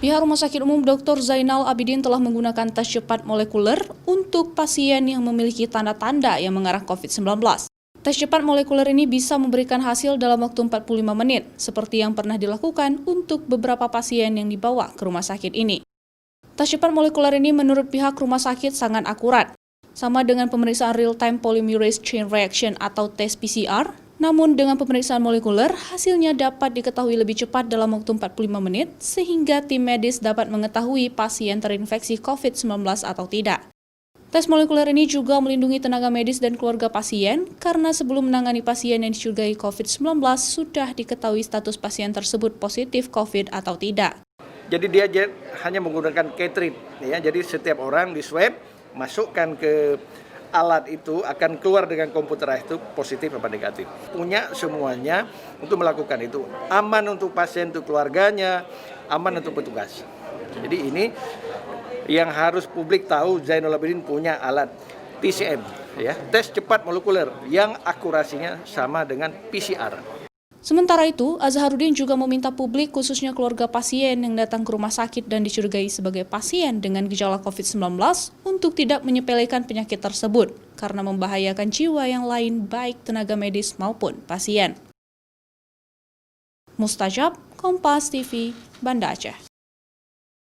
Pihak Rumah Sakit Umum Dr. Zainal Abidin telah menggunakan tes cepat molekuler untuk pasien yang memiliki tanda-tanda yang mengarah COVID-19. Tes cepat molekuler ini bisa memberikan hasil dalam waktu 45 menit, seperti yang pernah dilakukan untuk beberapa pasien yang dibawa ke rumah sakit ini. Tes cepat molekuler ini menurut pihak rumah sakit sangat akurat, sama dengan pemeriksaan real-time polymerase chain reaction atau tes PCR, namun dengan pemeriksaan molekuler, hasilnya dapat diketahui lebih cepat dalam waktu 45 menit, sehingga tim medis dapat mengetahui pasien terinfeksi COVID-19 atau tidak. Tes molekuler ini juga melindungi tenaga medis dan keluarga pasien, karena sebelum menangani pasien yang dicurigai COVID-19, sudah diketahui status pasien tersebut positif COVID atau tidak. Jadi dia hanya menggunakan cartridge, ya. Jadi setiap orang di swab, masukkan ke alat itu akan keluar dengan komputerized itu positif apa negatif. Punya semuanya untuk melakukan itu. Aman untuk pasien, untuk keluarganya, aman untuk petugas. Jadi ini yang harus publik tahu, Zainal Abidin punya alat TCM, ya, tes cepat molekuler yang akurasinya sama dengan PCR. Sementara itu, Azharuddin juga meminta publik, khususnya keluarga pasien yang datang ke rumah sakit dan dicurigai sebagai pasien dengan gejala COVID-19, untuk tidak menyepelekan penyakit tersebut, karena membahayakan jiwa yang lain baik tenaga medis maupun pasien. Mustajab, Kompas TV, Banda Aceh.